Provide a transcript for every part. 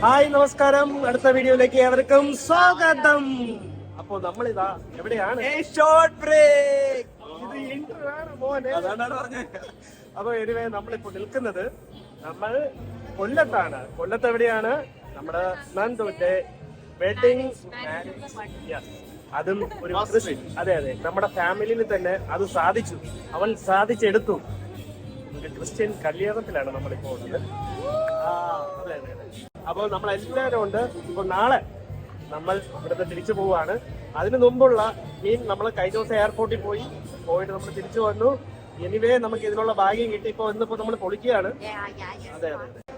Hi നമസ്കാരം, അടുത്ത വീഡിയോയിലേക്ക് ഏവർക്കും സ്വാഗതം. അപ്പോ നമ്മളിതാ എവിടെയാണ്? Short break. ഇത് ഇന്റർവ്യൂ ആണ് മോനെ. അപ്പൊ എനിവേ നമ്മളിപ്പോ നിൽക്കുന്നത് നമ്മൾ കൊല്ലത്താണ്. കൊല്ലത്ത് എവിടെയാണ്? നമ്മുടെ നന്ദുവിന്റെ വെഡിങ് മാരേജ്. അതും ഒരു അതെ നമ്മുടെ ഫാമിലിയിൽ തന്നെ അത് സാധിച്ചു. അവൻ സാധിച്ചെടുത്തു. ഒരു ക്രിസ്ത്യൻ കല്യാണത്തിലാണ് നമ്മളിപ്പോ ഉള്ളത്. അതെ. അപ്പോൾ നമ്മളെല്ലാവരും ഉണ്ട്. ഇപ്പൊ നാളെ നമ്മൾ ഇവിടുന്ന് തിരിച്ചു പോവാണ്. അതിന് മുമ്പുള്ള നമ്മൾ കഴിഞ്ഞ ദിവസം എയർപോർട്ടിൽ പോയിട്ട് നമ്മൾ തിരിച്ചു വന്നു. എനിവേ നമുക്ക് ഇതിനുള്ള ഭാഗ്യം കിട്ടി. ഇന്നിപ്പോ നമ്മൾ പൊളിക്കുകയാണ്. അതെ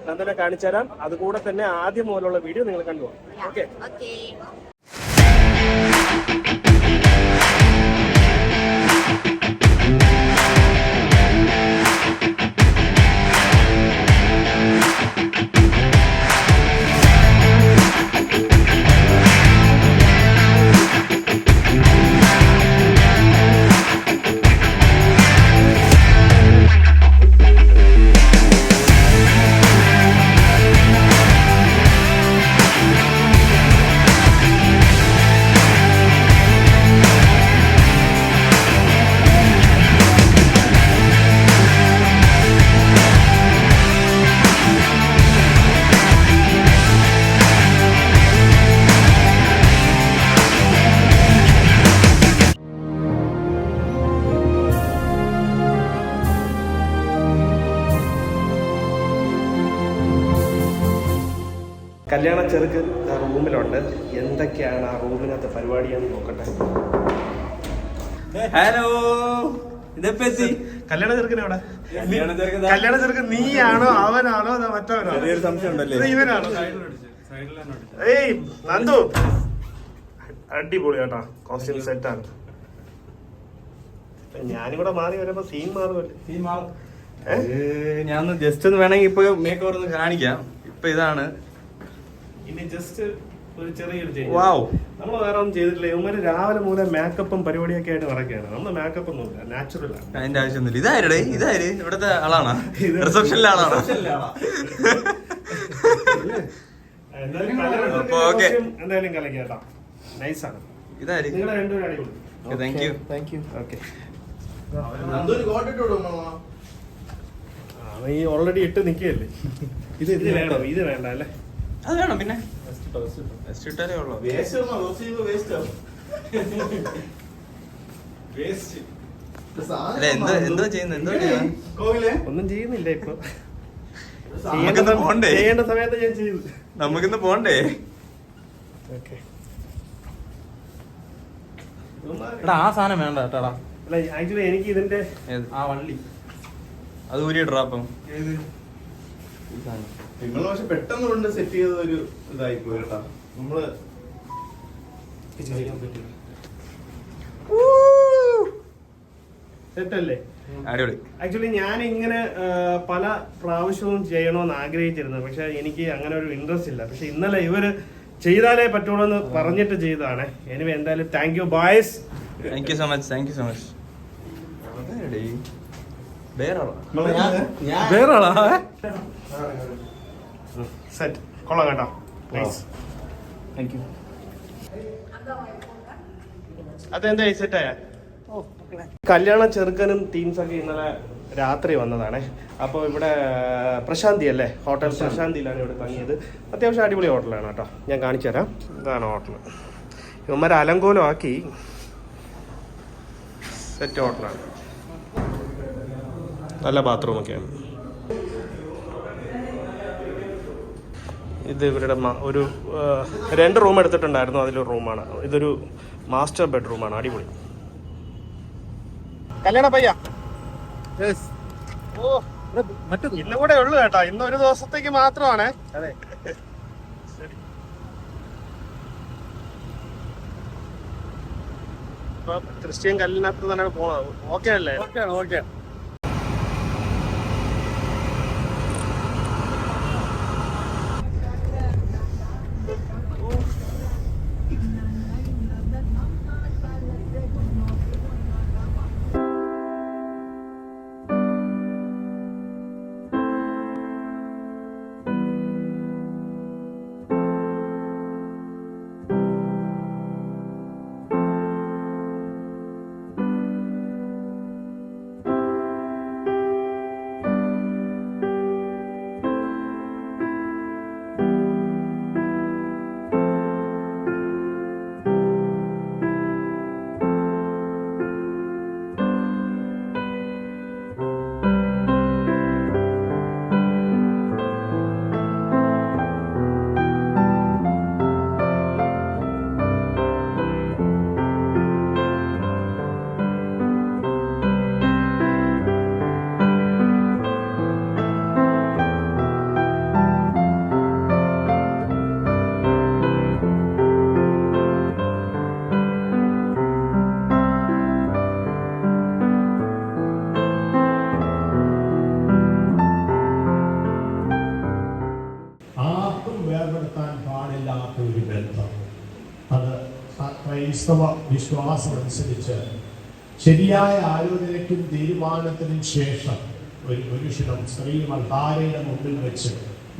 നന്ദനെ കാണിച്ചു തരാം. അതുകൂടെ തന്നെ ആദ്യം മുതലുള്ള വീഡിയോ നിങ്ങൾ കണ്ടുപോകാം. ഓക്കെ. കല്യാണ ചെറുക്ക് റൂമിലുണ്ട്. എന്തൊക്കെയാണ് ആ റൂമിനകത്ത് പരിപാടിയാന്ന് നോക്കട്ടെ. ഹലോ, കല്യാണ ചെറുക്കൻ എവിടെ? കല്യാണ ചെറുക്കൻ നീയാണോ അവനാണോ അതോ മറ്റവനാണോ? സംശയം ഉണ്ടല്ലേ? ഇവനാണോ? ഏയ് നന്ദു, അടിപൊളി കേട്ടാ. കോസ്റ്റ്യൂം സെറ്റാണ്. ഞാനിവിടെ മാറി വരുമ്പോ സീൻ മാറുമല്ലേ? ഞാൻ ജസ്റ്റ് ഒന്ന് വേണമെങ്കിൽ ഇപ്പൊ മേക്ക് ഓവർ ഒന്ന് കാണിക്കാം. ഇപ്പൊ ഇതാണ്. ഇനി ജസ്റ്റ് ഒരു ചെറിയൊരു ചേഞ്ച്. വാവ്, നമ്മൾ വേറെ ഒന്നും ചെയ്തിട്ടില്ല. ഇവന്മാര് രാവിലെ മൂലം മേക്കപ്പും പരിപാടിയൊക്കെ ആയിട്ട് നടക്കുകയാണ്. നമ്മൾ മേക്കപ്പ് ഒന്നുമില്ല, നാച്ചുറൽ ആണ്. അതിന്റെ ആവശ്യമൊന്നുമില്ല. ഇതാര് ഇവിടുത്തെ ആളാണ്? റിസപ്ഷനിലെ ആളാണ്. എന്തായാലും കലക്കാട്ടോ. നൈസാണ്. ഇതാര്? നിങ്ങളെ രണ്ടുപേരും അടിപൊളി. Thank you. ഓക്കെ. ഈ ഓൾറെഡി ഇട്ട് നിൽക്കുകയല്ലേ. ഇത് വേണം, ഇത് വേണ്ട അല്ലേ? അത് വേണം. പിന്നെ ഇട്ടാലേ ഉള്ളൂ. എന്തോ ചെയ്യുന്ന ഒന്നും ചെയ്യുന്നില്ല ഇപ്പൊ. പോണ്ടേ? ചെയ്യേണ്ട സമയത്ത് ഞാൻ ചെയ്തു. നമുക്കിന്ന് പോണ്ടേ? ആ സാധനം വേണ്ട കേട്ടാ. അല്ല ആക്ച്വലി എനിക്ക് ഇതിന്റെ ആ വള്ളി അത് ഊരിയിട്ടാ. അപ്പം നിങ്ങൾ പക്ഷെ പെട്ടെന്ന് കൊണ്ട് സെറ്റ് ചെയ്ത ഒരു ഇതായി പോയി കേട്ടാ. നമ്മള് സെറ്റല്ലേ? അടിപൊളി. ആക്ച്വലി ഞാൻ ഇങ്ങനെ പല പ്രാവശ്യവും ചെയ്യണമെന്ന് ആഗ്രഹിച്ചിരുന്നു. പക്ഷെ എനിക്ക് അങ്ങനെ ഒരു ഇൻട്രസ്റ്റ് ഇല്ല. പക്ഷെ ഇന്നലെ ഇവര് ചെയ്താലേ പറ്റുള്ളൂ എന്ന് പറഞ്ഞിട്ട് ചെയ്തതാണ്. എനിവേ എന്തായാലും thank you boys. Thank you so much. Set കൊള്ളാം കേട്ടോ. Thank you. അതെന്താ സെറ്റായ? കല്യാണ ചെറുക്കനും ടീംസൊക്കെ ഇന്നലെ രാത്രി വന്നതാണേ. അപ്പോൾ ഇവിടെ പ്രശാന്തി അല്ലേ, ഹോട്ടൽ പ്രശാന്തിയിലാണ് ഇവിടെ തങ്ങിയത്. അത്യാവശ്യം അടിപൊളി ഹോട്ടലാണ് കേട്ടോ. ഞാൻ കാണിച്ചു തരാം. ഇതാണ് ഹോട്ടൽ. ഇവന്മാരെ അലങ്കോലമാക്കി. സെറ്റ് ഹോട്ടലാണ്. നല്ല ബാത്റൂമൊക്കെയാണ്. ഇത് ഇവരുടെ ഒരു 2 റൂം എടുത്തിട്ടുണ്ടായിരുന്നു. അതിലൊരു റൂമാണ്. ഇതൊരു മാസ്റ്റർ ബെഡ്റൂമാണ്. അടിപൊളി. കല്യാണ പയ്യ ഇന്നും കൂടെ ഉള്ളു കേട്ടോ. ഇന്ന് ഒരു ദിവസത്തേക്ക് മാത്രമാണ്. അതെ. ഇപ്പൊ ക്രിസ്ത്യൻ കല്യാണത്തിന് തന്നെ പോണത്. ഓക്കെ അല്ലേ? ഓക്കെ. നടത്താൻ പാടില്ലാത്ത ഒരു ബന്ധം. അത് ക്രൈസ്തവ വിശ്വാസമനുസരിച്ച് ശരിയായ ആലോചനയ്ക്കും തീരുമാനത്തിനും ശേഷം ഒരു പുരുഷനും സ്ത്രീയും അൾത്താരയുടെ മുമ്പിൽ വെച്ച്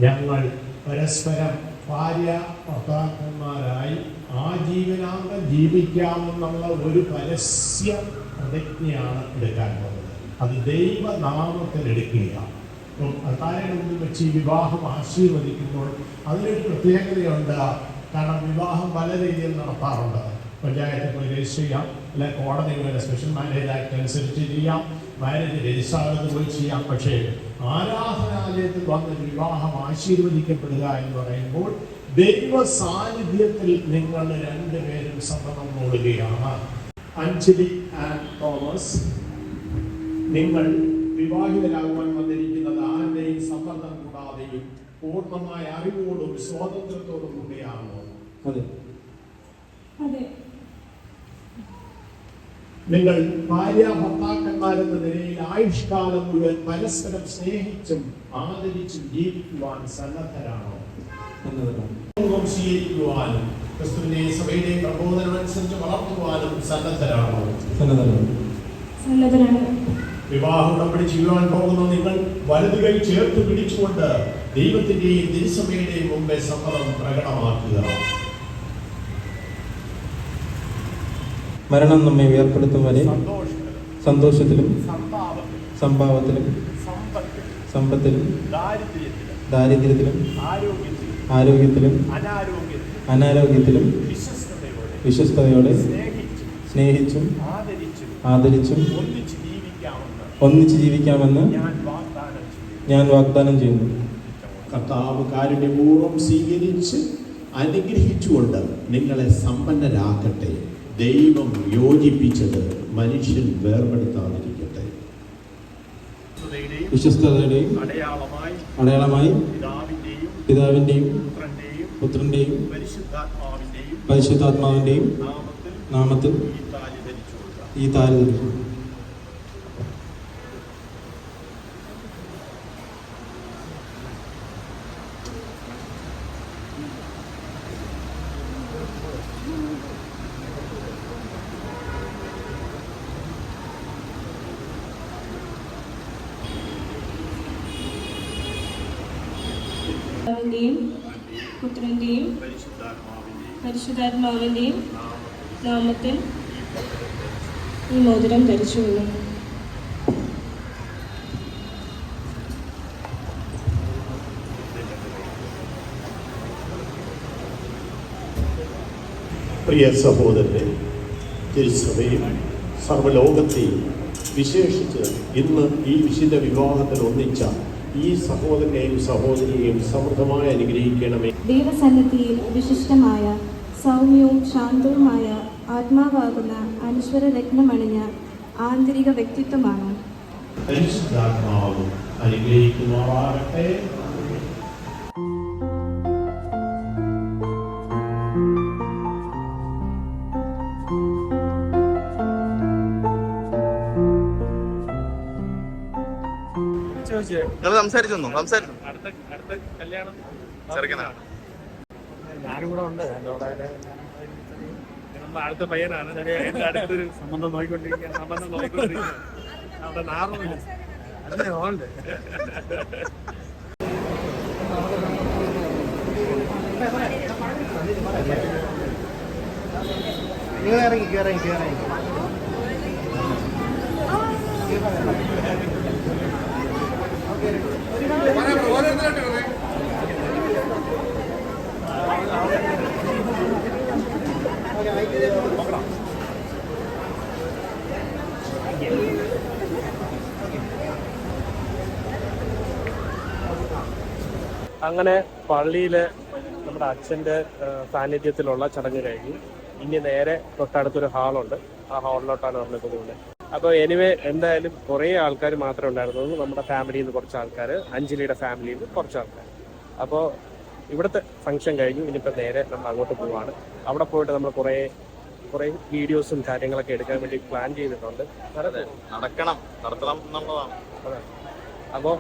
ഞങ്ങൾ പരസ്പരം ഭാര്യ ഭർത്താക്കന്മാരായി ആജീവനാന്തം ജീവിക്കാമെന്നുള്ള ഒരു പരസ്യ പ്രതിജ്ഞയാണ് എടുക്കാൻ പോകുന്നത്. അത് ദൈവനാമത്തിൽ എടുക്കുകയാണ്. അൾത്താരയുടെ മുമ്പിൽ വെച്ച് ഈ വിവാഹം ആശീർവദിക്കുമ്പോൾ അതിനൊരു പ്രത്യേകതയുണ്ട്. കാരണം വിവാഹം പല രീതിയിൽ നടത്താറുണ്ട്. പഞ്ചായത്തിൽ പോയി രജിസ്റ്റർ ചെയ്യാം, അല്ലെ കോടതിയുടെ സ്പെഷ്യൽ മാരേജ് ആക്ട് അനുസരിച്ച് ചെയ്യാം, മാരേജ് രജിസ്ട്രാറിൽ പോയി ചെയ്യാം. പക്ഷേ ആരാധനാലയത്തിൽ വന്ന് വിവാഹം ആശീർവദിക്കപ്പെടുക എന്ന് പറയുമ്പോൾ ദൈവ സാന്നിധ്യത്തിൽ നിങ്ങൾ രണ്ടുപേരും സമ്മതം മൂടുകയാണ്. അഞ്ജലി ആൻഡ് തോമസ്, നിങ്ങൾ വിവാഹിതരാകുവാൻ വന്നിരിക്കുന്നത് ആരുടെയും സമ്മർദ്ദം കൂടാതെയും പൂർണ്ണമായ അറിവോടും സ്വാതന്ത്ര്യത്തോടും കൂടിയാണോ? അതെ. നിങ്ങൾ ഭാര്യ ഭർത്താക്കന്മാരെന്ന നിലയിൽ ആയുഷ്കാലം മുഴുവൻ പരസ്പരം സ്നേഹിച്ചും ആദരിച്ചും ജീവിക്കുവാൻ സന്നദ്ധരാണോ? സ്വീകരിക്കുവാനും ക്രിസ്തുവിനെ സഭയുടെ പ്രബോധനം അനുസരിച്ച് വളർത്തുവാനും സന്നദ്ധരാണോ? വിവാഹ ഉടമ്പടി ചെയ്യുവാൻ പോകുന്ന നിങ്ങൾ വലതുകൈ ചേർത്ത് പിടിച്ചുകൊണ്ട് ദൈവത്തിന്റെയും തിരുസഭയുടെയും മുമ്പേ സമ്മതം പ്രകടമാക്കുക. മരണം നമ്മെ വേർപ്പെടുത്തും വരെ സന്തോഷത്തിലും സംഭാവത്തിലും സമ്പത്തിലും ദാരിദ്ര്യത്തിലും ആരോഗ്യത്തിലും അനാരോഗ്യത്തിലും വിശ്വസ്തയോടെ സ്നേഹിച്ചും ആദരിച്ചും ഒന്നിച്ച് ജീവിക്കാമെന്ന് ഞാൻ വാഗ്ദാനം ചെയ്യുന്നു. കർത്താവ് കാരുണ്യപൂർവ്വം സ്വീകരിച്ച് അനുഗ്രഹിച്ചുകൊണ്ട് നിങ്ങളെ സമ്പന്നരാക്കട്ടെ. ദൈവം യോജിപ്പിച്ചത് മനുഷ്യൻ വേർപെടുത്താതിരിക്കട്ടെ. വിശ്വസ്തതയുടെയും അടയാളമായി പിതാവിന്റെയും പുത്രന്റെയും പരിശുദ്ധാത്മാവിന്റെയും നാമത്തിൽ ഈ താലി ധരിച്ചു. പുത്രന്റെയും പരിശുദ്ധാത്മാവിന്റെയും നാമത്തിൽ ഈ മോതിരം ധരിച്ചുകൊള്ളും. പ്രിയ സഹോദരനെ, തിരുസഭയും സർവ്വലോകത്തെയും വിശേഷിച്ച് ഇന്ന് ഈ വിശുദ്ധ വിവാഹത്തിൽ ഒന്നിച്ച ഈ സഹോദരനെയും സഹോദരിയെയും സമൃദ്ധമായി അനുഗ്രഹിക്കണമേ. ദൈവസന്നിധിയിൽ വിശിഷ്ടമായ സൗമ്യവും ശാന്തവുമായ ആത്മാവാകുന്ന അനശ്വര രത്നമണിഞ്ഞ ആന്തരിക വ്യക്തിത്വമാണ്. പരിശുദ്ധാത്മാവും അനുഗ്രഹിക്കുമാറാകട്ടെ. സംസാരിച്ചു അടുത്ത കല്യാണം ചെറുക്കനാണ്. ഞാനും കൂടെ ഉണ്ട്. നമ്മുടെ അടുത്ത പയ്യനാണ്. എന്റെ അടുത്തൊരു സംബന്ധം നോക്കിക്കൊണ്ടിരിക്കുക. അവിടെ നാറുമില്ല. അല്ലേ ഓണ്ട് ഇറങ്ങി അങ്ങനെ പള്ളിയില് നമ്മുടെ അച്ഛന്റെ സാന്നിധ്യത്തിലുള്ള ചടങ്ങ് കഴിഞ്ഞു. ഇനി നേരെ തൊട്ടടുത്തൊരു ഹാളുണ്ട്. ആ ഹാളിലോട്ടാണ് നമ്മൾ പോകുന്നത്. അപ്പോൾ എനിവേ എന്തായാലും കുറേ ആൾക്കാർ മാത്രമേ ഉണ്ടായിരുന്നുള്ളൂ. നമ്മുടെ ഫാമിലിയിൽ നിന്ന് കുറച്ച് ആൾക്കാർ, അഞ്ജലിയുടെ ഫാമിലിയിൽ നിന്ന് കുറച്ച് ആൾക്കാർ. അപ്പോൾ ഇവിടുത്തെ ഫംഗ്ഷൻ കഴിഞ്ഞു. ഇനിയിപ്പോൾ നേരെ നമ്മൾ അങ്ങോട്ട് പോവാണ്. അവിടെ പോയിട്ട് നമ്മൾ കുറേ വീഡിയോസും കാര്യങ്ങളൊക്കെ എടുക്കാൻ വേണ്ടി പ്ലാൻ ചെയ്തിട്ടുണ്ട്. നടത്തണം എന്നുള്ളതാണ്. അതെ. അപ്പോൾ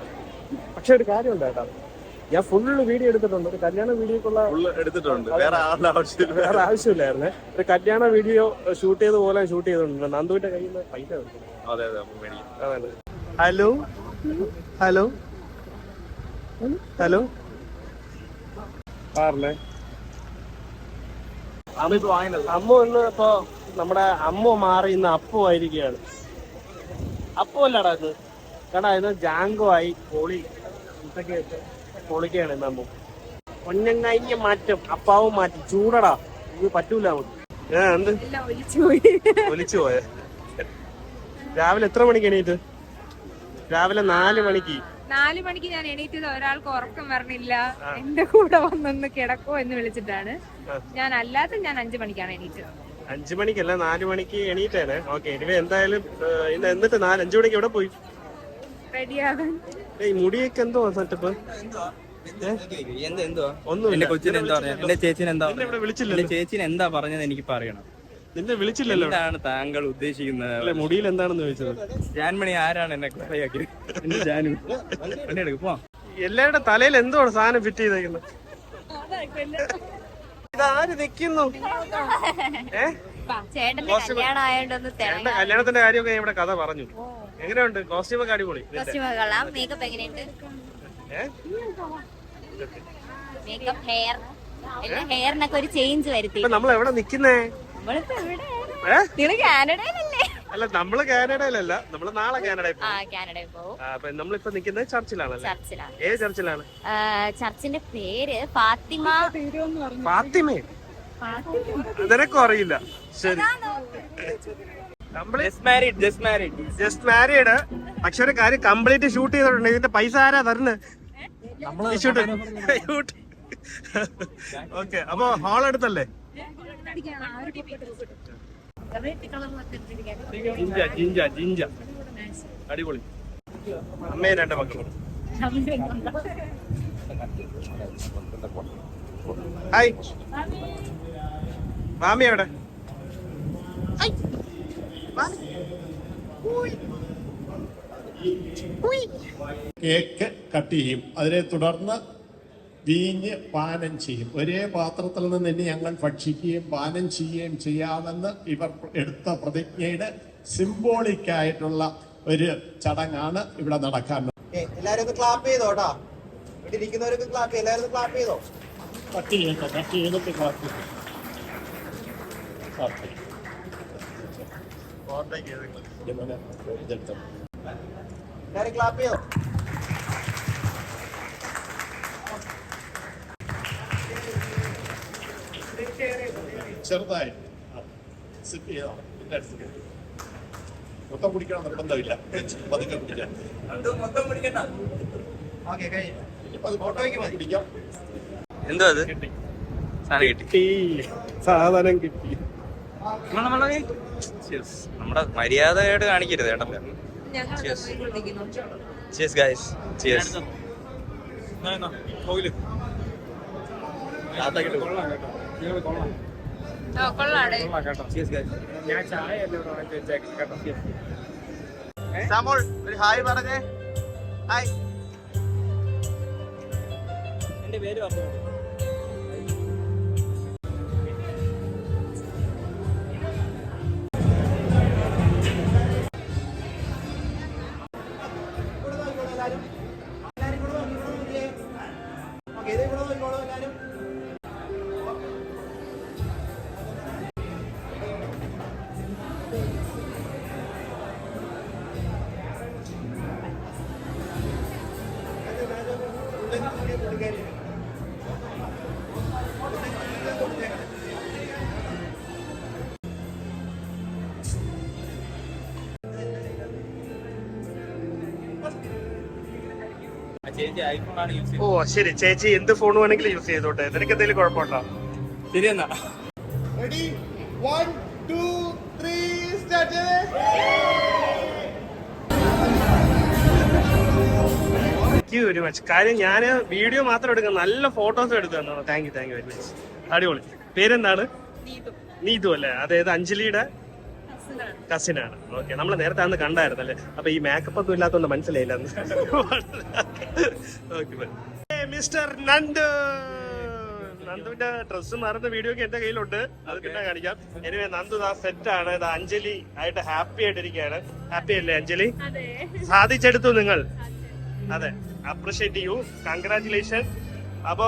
പക്ഷെ ഒരു കാര്യമുണ്ട് കേട്ടോ, ഞാൻ ഫുള്ള് വീഡിയോ എടുത്തിട്ടുണ്ട്. ഒരു കല്യാണ വീഡിയോക്കുള്ള എടുത്തിട്ടുണ്ട്. വേറെ ആളുടെ ആവശ്യമില്ല. വേറെ ആവശ്യമില്ലായിരുന്നേ. ഒരു കല്യാണ വീഡിയോ ഷൂട്ട് ചെയ്ത പോലെ ഷൂട്ട് ചെയ്തിട്ടുണ്ട്. നന്ദുവിന്റെ കയ്യിൽ നിന്ന് പൈസ എടുക്കും. അതെ അതെ മേടിക്കും. അതെ. ഹലോ ഹലോ ഹലോ ആറില്ലേ അമ്മ ഇന്ന് ഇപ്പൊ നമ്മുടെ അമ്മ മാറി ഇന്ന് അപ്പു ആയിരിക്കുകയാണ്. അപ്പു അല്ലടാ ഇത് കേടാ, ഇത് ജാങ്കോ ആയി പൊളി ഇതൊക്കെ പൊളിക്കുകയാണ് ഇന്ന് അമ്മ. കൊഞ്ഞം കഴിഞ്ഞ മാറ്റം അപ്പാവും മാറ്റി ചൂടടാ, ഇത് പറ്റൂല നമുക്ക്. എന്ത് ഒലിച്ചു പോയ? രാവിലെ എത്ര മണിക്ക് എണീറ്റ്? രാവിലെ 4 മണിക്ക്. 4 മണിക്ക് ഞാൻ എണീറ്റത് ഒരാൾക്ക് ഉറക്കം വരണില്ല, എന്റെ കൂടെ വന്നൊന്ന് കിടക്കോ എന്ന് വിളിച്ചിട്ടാണ്. ഞാൻ 5 മണിക്കാണ് എണീറ്റത്. 5 മണിക്കല്ല 4 മണിക്ക് എണീറ്റേനെ. ഓക്കെ, ഇനി എന്തായാലും ഇന്ന് എന്നിട്ട് 5 മണിക്ക് എവിടെ പോയി റെഡിയാകാൻ? ഈ മുടിയൊക്കെ എന്തോ സെറ്റപ്പ് എന്റെ കൊച്ചിന് എന്താ പറയാ, എന്റെ ചേച്ചിന് എന്താ ഇവിടെ വിളിച്ചില്ലല്ലോ. ചേച്ചിന് എന്താ പറഞ്ഞത് എനിക്ക് പറയണം. നിന്നെ വിളിച്ചില്ലല്ലോ. എന്താണ് താങ്കൾ ഉദ്ദേശിക്കുന്നത്? അല്ലെ മുടിയിൽ എന്താണെന്ന് ചോദിച്ചത്. ജാൻമണി ആരാണ് എന്നെ കളിയാക്കി? എന്റെ ജാനു എടുക്കും. പോവാം. എല്ലാവരുടെ തലയിൽ എന്തോണ് സാധനം ഫിറ്റ് ചെയ്തേക്കുന്നത്? ഇതാര് നിക്കുന്നു? ചേട്ടന്റെ കല്യാണം ആയതുകൊണ്ടൊന്ന് എന്റെ കല്യാണത്തിന്റെ കാര്യമൊക്കെ ഇവിടെ കഥ പറഞ്ഞു. എങ്ങനെയുണ്ട് കോസ്റ്റ്യൂം ഒക്കെ? അടിപൊളി. മേക്കപ്പ് എങ്ങനെയുണ്ട്? മേക്കപ്പ് ഹെയറിനൊക്കെ ഒരു ചേഞ്ച് വരുത്തി. നമ്മൾ എവിടെ നിക്കുന്നേ? നമ്മളിപ്പോ എവിടെ? കാനഡയിലല്ലേ? അല്ല, നമ്മള് കാനഡയിലല്ല, നമ്മള് നാളെ കാനഡയിൽ പോകും. കാനഡയിൽ പോകും. അപ്പൊ നമ്മളിപ്പോ നിക്കുന്നത് ചർച്ചിലാണല്ലേ? ചർച്ചിലാണ്. ഏത് ചർച്ചിലാണ്? ചർച്ചിന്റെ പേര് ഫാത്തിമ. ഫാത്തിമേ? നിനക്കും അറിയില്ല? ശരി. Just married. പക്ഷെ ഒരു കാര്യം, കംപ്ലീറ്റ് ഷൂട്ട് ചെയ്തിട്ടുണ്ട്. ഇതിന്റെ പൈസ ആരാ തരുന്നത്? ഓക്കെ, അപ്പൊ ഹാൾ എടുത്തല്ലേ? ജിഞ്ച അടിപൊളി. അമ്മയും 2 മക്കളും. ഹായ്, മാമി എവിടെ? കേക്ക് കട്ട് ചെയ്യും. അതിനെ തുടർന്ന് വീഞ്ഞ് പാനം ചെയ്യും. ഒരേ പാത്രത്തിൽ നിന്ന് ഇനി ഞങ്ങൾ ഭക്ഷിക്കുകയും പാനം ചെയ്യുകയും ചെയ്യാമെന്ന് ഇവർ എടുത്ത പ്രതിജ്ഞയുടെ സിംബോളിക്കായിട്ടുള്ള ഒരു ചടങ്ങാണ് ഇവിടെ നടക്കാൻ. എല്ലാരും ഒന്ന് ക്ലാപ്പ് ചെയ്തോട്ടാ. ഇവിടെ ഇരിക്കുന്നവരൊക്കെ ക്ലാപ്പ് ചെയ്യും. എല്ലാരും ക്ലാപ്പ് ചെയ്തോ. കട്ട് ചെയ്തിട്ട് ക്ലാപ്പ് ചെയ്യും. എല്ലാരും ക്ലാപ്പ് ചെയ്തോ. ചെറുതായി സിറ്റ് ചെയ്തോ. മൊത്തം കുടിക്കണം നിർബന്ധമില്ല, പതുക്കെ കുടിക്കാം. ഓക്കെ, കഴിഞ്ഞു. ഫോട്ടോയ്ക്ക് കുടിക്കാം. എന്തോ അത് സാധനം കിട്ടി. സാധനം കിട്ടി. നമ്മുടെ മര്യാദയായിട്ട് കാണിക്കരുത് കേട്ടോ. Cheers guys. Cheers. Cheers guys. ഞാൻ ചായ വെച്ചേക്കാം. സാമോൾ ഒരു ഹായ് പറഞ്ഞേ. ഹായ്. എന്റെ പേര് പറഞ്ഞു. ചേച്ചി ഐഫോൺ ആണ് യൂസ് ഓ ശരി, ചേച്ചി എന്ത് ഫോൺ വേണമെങ്കിലും യൂസ് ചെയ്തോട്ടെ. നിനക്ക് എന്തെങ്കിലും കുഴപ്പമുണ്ടോ? ശരി എന്നാ. Ready? 1, 2, 3, start. Very much. കാര്യം ഞാൻ വീഡിയോ മാത്രം എടുക്കാം, നല്ല ഫോട്ടോസ് എടുത്തു തന്നോ. Thank you very much. അടിപൊളി. പേരെന്താണ്? നീതു അല്ലേ? അതായത് അഞ്ജലിയുടെ കസിനാണ്. ഓക്കെ, നമ്മൾ നേരത്തെ അന്ന് കണ്ടായിരുന്നല്ലേ. അപ്പൊ ഈ മേക്കപ്പ് ഒന്നും ഇല്ലാത്തതുകൊണ്ട് മനസ്സിലായില്ല. മിസ്റ്റർ നന്ദു. നന്ദുവിന്റെ ഡ്രസ്സ് മാറുന്ന വീഡിയോ ഒക്കെ എന്റെ കയ്യിലുണ്ട്, അത് പിന്നെ കാണിക്കാം. എനിവേ നന്ദു സെറ്റ് ആണ്. ഇത് അഞ്ജലി ആയിട്ട് ഹാപ്പി ആയിട്ടിരിക്കുകയാണ്. ഹാപ്പി അല്ലേ അഞ്ജലി? സാധിച്ചെടുത്തു നിങ്ങൾ. അതെ, അപ്രിഷിയേറ്റ് ചെയ്യൂ, കൺഗ്രാറ്റുലേഷൻ. അപ്പോ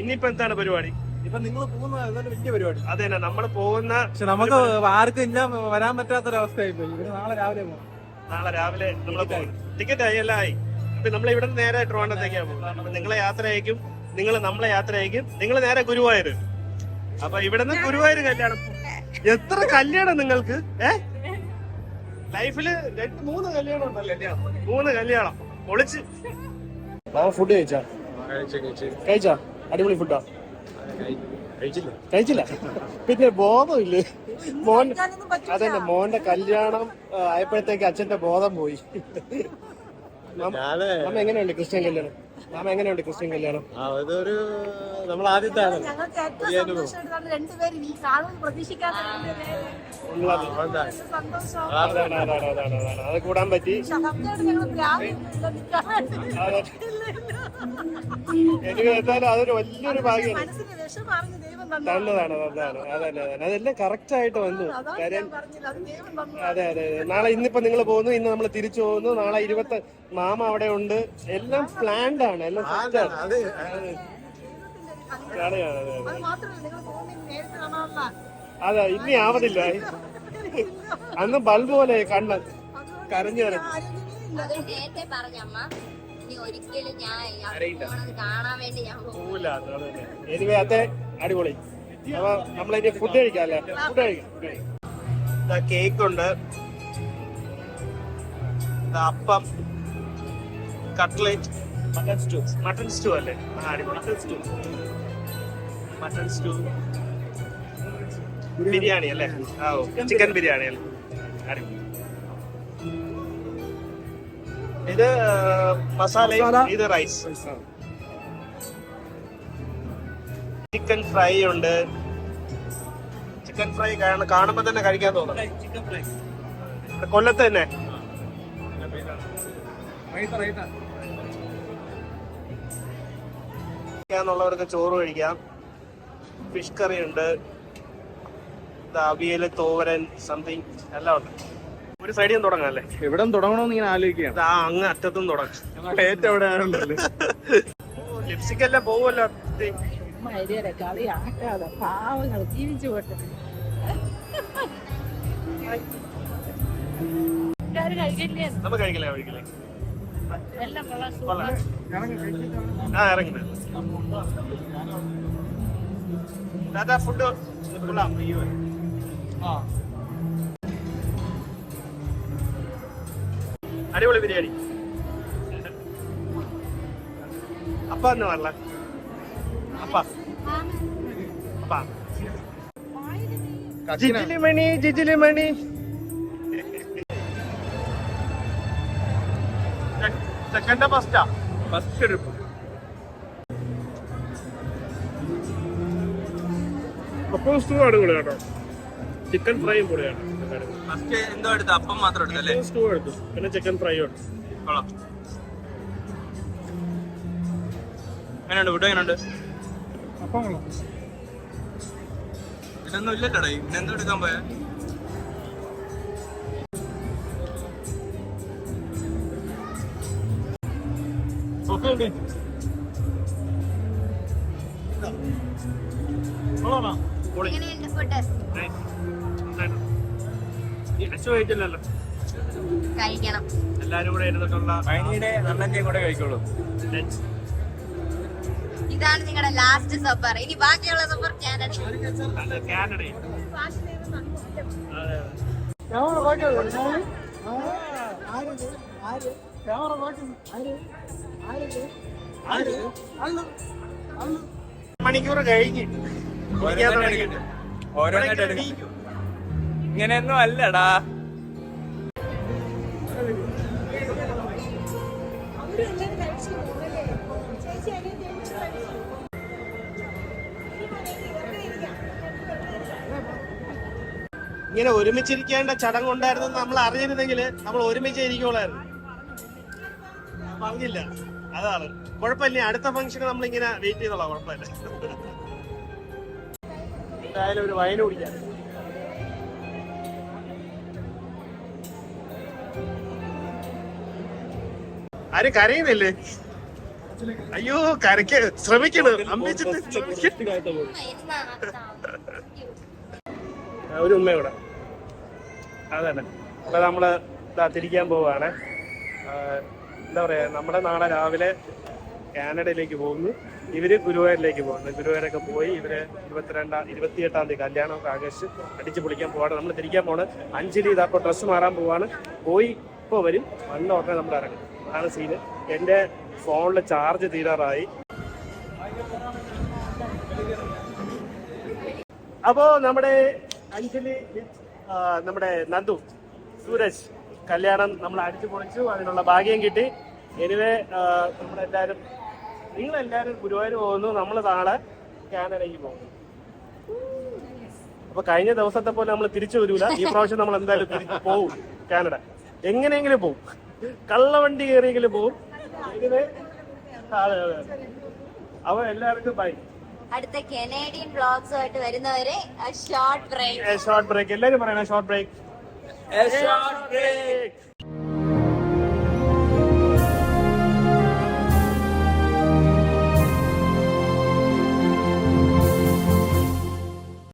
ഇനിയിപ്പോ എന്താണ് പരിപാടി? ഇപ്പൊ നിങ്ങൾ പോകുന്ന വലിയ പരിപാടി. അത് തന്നെ, നമ്മൾ പോകുന്ന, പക്ഷെ നമുക്ക് ആർക്കും ഇല്ല വരാൻ പറ്റാത്തൊരവസ്ഥയായി പോയി. നാളെ രാവിലെ പോകും. നാളെ രാവിലെ നമ്മൾ പോകും. ടിക്കറ്റ് ആയി, എല്ലാം ആയി. അപ്പൊ നമ്മൾ ഇവിടെ നേരെ ട്രിവാൻഡ്രത്തേക്കാണ് പോകുന്നത്. അപ്പൊ നിങ്ങളെ യാത്ര അയക്കും, നിങ്ങൾ നമ്മളെ യാത്ര അയക്കും, നിങ്ങൾ നേരെ ഗുരുവായൂർ. അപ്പൊ ഇവിടുന്ന് ഗുരുവായൂർ കല്യാണം. എത്ര കല്യാണം നിങ്ങൾക്ക്? ലൈഫില് 3 കല്യാണം ഉണ്ടല്ലേ? 3 കല്യാണം പൊളിച്ച്. ഫുഡ് കഴിച്ചാ? അടിപൊളി ഫുഡാ. കഴിച്ചില്ല പിന്നെ ബോധമില്ലേ മോൻ? അതന്നെ, മോന്റെ കല്യാണം ആയപ്പോഴത്തേക്ക് അച്ഛന്റെ ബോധം പോയി. മാമ എങ്ങനെയുണ്ട് ക്രിസ്ത്യൻ കല്യാണം? മാമ എങ്ങനെയുണ്ട് ക്രിസ്ത്യൻ കല്യാണം? അതൊരു നമ്മൾ ആദ്യത്താണ്. അത് കൂടാൻ പറ്റി. എനിക്ക് എന്തായാലും അതൊരു വലിയൊരു ഭാഗ്യമാണ്. തന്നതാണ്. അതന്നെ, അതെല്ലാം കറക്റ്റ് ആയിട്ട് വന്നു. കാര്യം അതെ. നാളെ ഇന്നിപ്പോ നിങ്ങൾ പോകുന്നു, ഇന്ന് നമ്മൾ തിരിച്ചു പോകുന്നു. നാളെ 20 മാമ അവിടെ ഉണ്ട്. എല്ലാം പ്ലാൻഡ് ആണ്, എല്ലാം സെറ്റ് ആണ്. അതെ, ഇനി ആവതില്ല. അന്ന് ബൾബ് പോലെ കണ്ണ് കരഞ്ഞു കരഞ്ഞു. എനിവേ അതെ, അടിപൊളി. അപ്പൊ നമ്മളിനി ഫുഡ് കഴിക്കാം അല്ലേ? ഫുഡ് കഴിക്കാം. കേക്ക് ഉണ്ട്, അപ്പം, കട്ട്ലേറ്റ്, മട്ടൺ സ്റ്റൂ അല്ലേ? മട്ടൺ സ്റ്റൂ, ബിരിയാണി അല്ലേ? ചിക്കൻ ബിരിയാണി അല്ലേ? അടിപൊളി. ഇത് മസാല, ഇത് റൈസ്. ചിക്കൻ ഫ്രൈ ഉണ്ട്. ചിക്കൻ ഫ്രൈ കാണുമ്പോ തന്നെ കഴിക്കാൻ തോന്നും. കൊല്ലത്ത് തന്നെ. കഴിക്കാന്നുള്ളവർക്ക് ചോറ് കഴിക്കാം. ഫിഷ് കറി ഉണ്ട്, അവിയല്, തോരൻ, സംതിങ് എല്ലാം ഉണ്ട്. ഒരു സൈഡിൽ നിന്ന് തുടങ്ങാം അല്ലേ? എവിടെ തുടങ്ങണമെന്ന് ഇങ്ങനെ ആലോചിക്കുകയാണ്. അങ്ങ് അറ്റത്തും തുടങ്ങാം. ഏറ്റവും എവിടെ ആണല്ലോ. ലിപ്സ്റ്റിക് എല്ലാം പോവുമല്ലോ. പാവങ്ങൾ ജീവിച്ചു പോട്ടെ. നമുക്ക് കഴിക്കില്ലേ? ഇറങ്ങി ദാദാ ഫുഡ് അടിപൊളി ബിരിയാണി. അപ്പ എന്ന് പറഞ്ഞ ജിജിലിമണി സെക്കൻഡ് ഫസ്റ്റ് ട്രിപ്പ്. അപ്പം സ്റ്റൂ അടിപൊളി കേട്ടോ. ചിക്കൻ ഫ്രൈയും പൊളിയാണ്. ഫസ്റ്റ് എന്തോ എടുത്തു? അപ്പം മാത്രം എടുത്തല്ലേ? സ്റ്റൂ എടുത്തു, പിന്നെ ചിക്കൻ ഫ്രൈ എടുത്തു. എങ്ങനെയുണ്ട് ഫുഡ്? എങ്ങനെയുണ്ട്? ഇതൊന്നും ഇല്ലല്ലോടേ. ഇന്നെന്തോ എടുക്കാൻ പോയാ? കഴിക്കണം. എല്ലാരും കൂടെ ഇരുന്നിട്ടുള്ള അണ്ണന്റെയും കൂടെ കഴിക്കുള്ളൂ. ഇതാണ് നിങ്ങളുടെ ലാസ്റ്റ് സഫർ. ഇനി ബാക്കിയുള്ള സഫർ കാനഡ. മണിക്കൂർ കഴിഞ്ഞ് ഇങ്ങനെയൊന്നും അല്ലടാ. ഇങ്ങനെ ഒരുമിച്ചിരിക്കേണ്ട ചടങ്ങുണ്ടായിരുന്നു നമ്മൾ അറിഞ്ഞിരുന്നെങ്കിൽ നമ്മൾ ഒരുമിച്ച് ഇരിക്കുള്ളായിരുന്നു. പറഞ്ഞില്ല, അതാണ്. കുഴപ്പമില്ല, അടുത്ത ഫംഗ്ഷന് നമ്മളിങ്ങനെ വെയിറ്റ് ചെയ്തോളാം, കുഴപ്പമില്ല. എന്തായാലും ഒരു വൈൻ കുടിക്കാം. ആരും കരയുന്നില്ലേ? അയ്യോ, കരയ്ക്ക് ശ്രമിക്കണം, അമ്മിച്ചിട്ട് ഒരു ഉമ്മ കൂടെ. അതന്നെ. അപ്പൊ നമ്മള് തിരിക്കാൻ പോവാണ്. എന്താ പറയാ, നമ്മുടെ നാളെ രാവിലെ കാനഡയിലേക്ക് പോകുന്നു. ഇവര് ഗുരുവായൂരിലേക്ക് പോകുന്നു. ഗുരുവായൂരൊക്കെ പോയി ഇവര് 28-ാം തീയതി കല്യാണമൊക്കെ ആഘോഷിച്ച് അടിച്ചു പൊളിക്കാൻ പോവാണ്. നമ്മൾ തിരിക്കാൻ പോണ്. അഞ്ജലി ഇതപ്പോൾ ഡ്രസ്സ് മാറാൻ പോവാണ്. പോയി ഇപ്പോൾ വരും. വന്ന ഉടനെ നമ്മൾ ഇറങ്ങും. അതാണ് സീന്. എൻ്റെ ഫോണിൽ ചാർജ് തീരാറായി. അപ്പോ നമ്മുടെ അഞ്ജലി, നമ്മുടെ നന്ദു, സൂരജ് കല്യാണം നമ്മൾ അടിച്ചു പൊളിച്ചു. അതിനുള്ള ഭാഗ്യം കിട്ടി. എനിവേ നമ്മളെല്ലാവരും, നിങ്ങളെല്ലാവരും ഗുരുവായൂർ പോകുന്നു. നമ്മൾ നാളെ കാനഡയ്ക്ക് പോകുന്നു. അപ്പൊ കഴിഞ്ഞ ദിവസത്തെ പോലെ നമ്മൾ തിരിച്ചു വരൂല. ഈ പ്രാവശ്യം നമ്മൾ എന്തായാലും തിരിച്ചു പോവും. കാനഡ എങ്ങനെയെങ്കിലും പോവും. കള്ളവണ്ടി കയറിയെങ്കിലും പോവും. എനിവേ, അതെ അതെ. അപ്പൊ എല്ലാവർക്കും ബൈ. അടുത്ത കനേഡിയൻ വ്ളോഗ്സുമായിട്ട് വരുന്നവരെ ഷോർട്ട് ബ്രേക്ക്. എല്ലാവരും പറയണേ ഷോർട്ട് ബ്രേക്ക്.